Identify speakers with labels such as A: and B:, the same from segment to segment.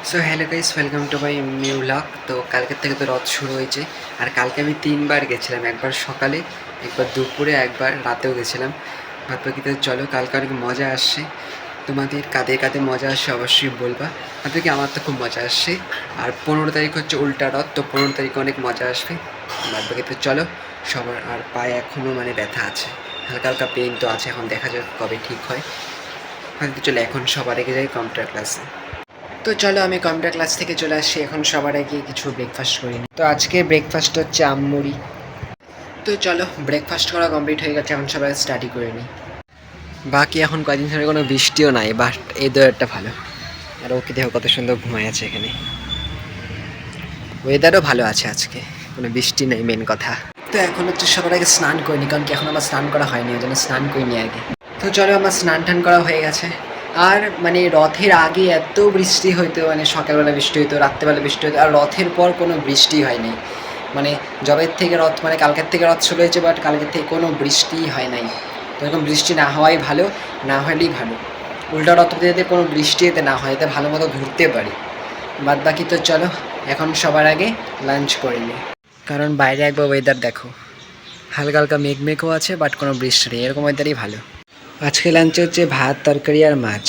A: So hello guys, welcome to my new blog. তো কালকের থেকে তো রথ শুরু হয়েছে। আর কালকে আমি তিনবার গেছিলাম, একবার সকালে, একবার দুপুরে, একবার রাতেও গেছিলাম। বাদ বাকিতে চলো, কালকে অনেক মজা আসছে। তোমাদের কাঁধে কাঁধে মজা আসছে অবশ্যই বলবা। বাদ বাকি আমার তো খুব মজা আসছে। আর 15 তারিখ হচ্ছে উল্টা রথ, তো 15 তারিখে অনেক মজা আসবে। বাদ বাকিতে চলো। সবার আর পায়ে এখনও ব্যথা আছে, হালকা হালকা পেইন তো আছে, এখন দেখা যাক কবে ঠিক হয়। হয়তো চলো এখন সবার আগে যাই কম্পিউটার ক্লাসে। তো চলো, আমি কম্পিউটার ক্লাস থেকে চলে আসছি, এখন সবার আগে কিছু ব্রেকফাস্ট করিনি। তো আজকে ব্রেকফাস্ট হচ্ছে আমমুড়ি। তো চলো, ব্রেকফাস্ট করা কমপ্লিট হয়ে গেছে, এখন সবাই স্টাডি করে নিই। বাকি এখন কয়েকদিন ধরে কোনো বৃষ্টিও নাই, বাট এই ওয়েদারটা ভালো। আর ওকে দেখো কত সুন্দর ঘুমায় আছে এখানে। ওয়েদারও ভালো আছে আজকে, কোনো বৃষ্টি নেই মেন কথা। তো এখন হচ্ছে সবার আগে স্নান করিনি, কারণ কি এখন আমার স্নান করা হয়নি, ওই জন্য স্নান করিনি আগে। তো চলো, আমার স্নান টান করা হয়ে গেছে। আর রথের আগে এত বৃষ্টি হইতো, সকালবেলা বৃষ্টি হইতো, রাত্রেবেলা বৃষ্টি হইতো, আর রথের পর কোনো বৃষ্টি হয়নি। জবের থেকে রথ, কালকের থেকে রথ শুরু হয়েছে, বাট কালকের থেকে কোনো বৃষ্টি হয় নাই। তো এরকম বৃষ্টি না হওয়াই ভালো, না হলেই ভালো। উল্টা রথ যাতে কোনো বৃষ্টি এতে না হয়, এতে ভালো মতো ঘুরতে পারি। বাদ বাকি তো চলো, এখন সবার আগে লাঞ্চ করে নিই, কারণ বাইরে একবার ওয়েদার দেখো, হালকা হালকা মেঘমেঘও আছে, বাট কোনো বৃষ্টি নেই, এরকম ওয়েদারই ভালো। আজকে লাঞ্চে হচ্ছে ভাত, তরকারি আর মাছ।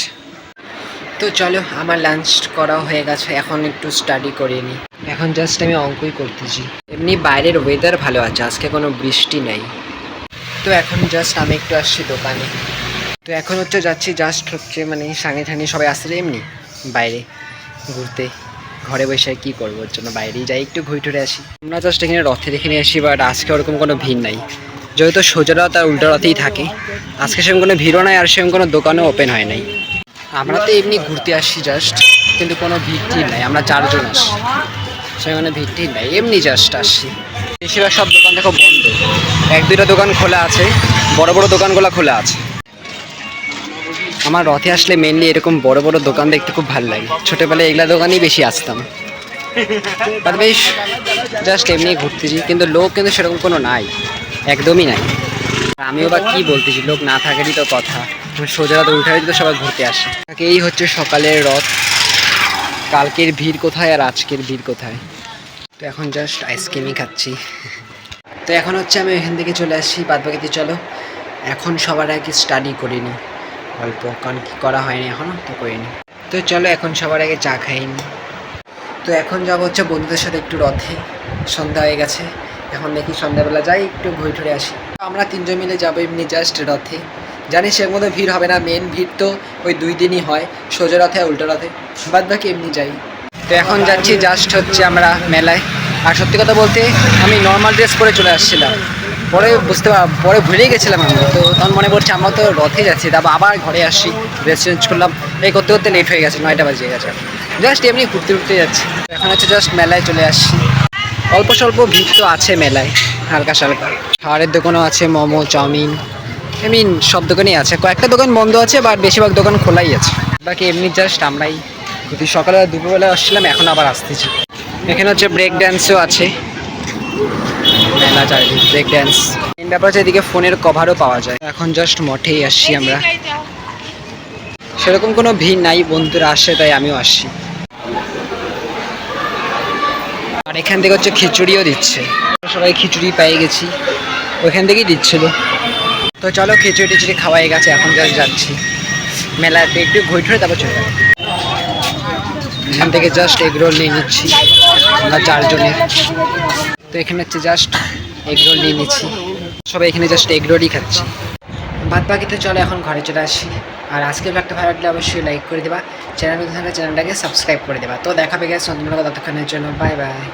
A: তো চলো, আমার লাঞ্চ করা হয়ে গেছে, এখন একটু স্টাডি করে নিই। এখন জাস্ট আমি অঙ্কই করতেছি। এমনি বাইরের ওয়েদার ভালো আছে, আজকে কোনো বৃষ্টি নেই। তো এখন জাস্ট আমি একটু আসছি দোকানে। তো এখন হচ্ছে যাচ্ছি, জাস্ট হচ্ছে সাঙে ঠাঙে সবাই আসছে এমনি বাইরে ঘুরতে। ঘরে বসে কী করবো, ওর জন্য বাইরেই যাই, একটু ঘুরে টুরে আসি। আমরা জাস্ট এখানে রথের এখানে আসি, বাট আজকে ওরকম কোনো ভিড় নাই। যেহেতু সোজা রথ আর উল্টো রথেই থাকে, আজকে সেরকম কোনো ভিড়ও নাই, আর সেরকম কোনো দোকানও ওপেন হয় নাই। আমরা তো এমনি ঘুরতে আসছি জাস্ট, কিন্তু কোনো ভিড় টিড় নাই, আমরা 4 জন আসি, সেখানে ভিড় টিড় নাই, এমনি জাস্ট আসছি। বেশিরভাগ সব দোকান দেখো বন্ধ, 1-2টা দোকান খোলা আছে, বড় বড় দোকানগুলো খোলা আছে। আমার রথে আসলে মেনলি এরকম বড় বড় দোকান দেখতে খুব ভালো লাগে, ছোটোবেলায় এগুলা দোকানেই বেশি আসতাম। আর বেশ জাস্ট এমনি ঘুরতেছি, কিন্তু লোক কিন্তু সেরকম কোনো নাই, একদমই নাই। আমিও বা কী বলতেছি, লোক না থাকারই তো কথা। সোজা রাত উল্টাই তো সবাই ঘুরতে আসে। এই হচ্ছে সকালের রথ। কালকের ভিড় কোথায় আর আজকের ভিড় কোথায়। তো এখন জাস্ট আইসক্রিমই খাচ্ছি। তো এখন হচ্ছে আমি এখান থেকে চলে আসছি, বাদ বাকিতে চলো এখন সবার আগে স্টাডি করিনি অল্প, কারণ কি করা হয়নি এখনও, তো করিনি। তো চলো এখন সবার আগে চা খাইনি। তো এখন যাবো হচ্ছে বন্ধুদের সাথে একটু রথে, সন্ধ্যা হয়ে গেছে, এখন দেখি সন্ধ্যাবেলা যাই একটু ঘুরে টুরে আসি। আমরা 3জন মিলে যাবো এমনি জাস্ট রথে। জানি সের মধ্যে ভিড় হবে না, মেন ভিড় তো ওই 2 দিনই হয়, সোজা রথে আর উল্টো রথে, বাদ বাকি এমনি যাই। তো এখন যাচ্ছি জাস্ট হচ্ছে আমরা মেলায়। আর সত্যি কথা বলতে আমি নর্মাল ড্রেস পরে চলে আসছিলাম, পরে ভুলেই গেছিলাম আমি। তো তখন মনে পড়ছে আমরা তো রথে যাচ্ছি, তারপর আবার ঘরে আসি, ড্রেস চেঞ্জ করলাম, এই করতে করতে লেট হয়ে গেছে, 9টা বাজে গেছে। জাস্ট এমনি ঘুরতে ঘুরতে যাচ্ছি। এখন হচ্ছে জাস্ট মেলায় চলে আসছি। অল্প স্বল্প ভিড় তো আছে মেলায়, হালকা সালকা। খাবারের দোকানও আছে, মোমো, চাউমিন, এমনি সব দোকানই আছে। কয়েকটা দোকান বন্ধ আছে, বাট বেশিরভাগ দোকান খোলাই আছে। বাকি এমনি জাস্ট আমরাই যদি সকালে দুপুরবেলা আসছিলাম, এখন আবার আসতেছি। এখানে হচ্ছে ব্রেক ড্যান্সও আছে, মেলা চারিদিক ব্রেক ড্যান্স। মেন ব্যাপার হচ্ছে এদিকে ফোনের কভারও পাওয়া যায়। এখন জাস্ট মঠেই আসছি আমরা, সেরকম কোনো ভিড় নাই, বন্ধুরা আসে তাই আমিও আসছি। আর এখান থেকে হচ্ছে খিচুড়িও দিচ্ছে, সবাই খিচুড়ি পেয়ে গেছি, ওইখান থেকেই দিচ্ছিল। তো চলো, খিচুড়ি টিচুড়ি খাওয়াই গেছে, এখন জাস্ট যাচ্ছি মেলাতে একটু ঘুরে ঠুরে, তারপর চলে যাবো। এখান থেকে জাস্ট এগরোল নিয়ে নিচ্ছি আমরা 4 জনের। তো এখানে হচ্ছে জাস্ট এগরোল নিয়ে নিচ্ছি, সবাই এখানে জাস্ট এগরোলই খাচ্ছি। বাদ বাকিতে চলো এখন ঘরে চলে আসি। আর আজকের ব্লগটা ভালো লাগলে অবশ্যই লাইক করে দেবা, চ্যানেলটাকে সাবস্ক্রাইব করে দেবা। তো দেখা পেয়ে গেছে নতুন ব্লগে, ততক্ষণের জন্য বাই বাই।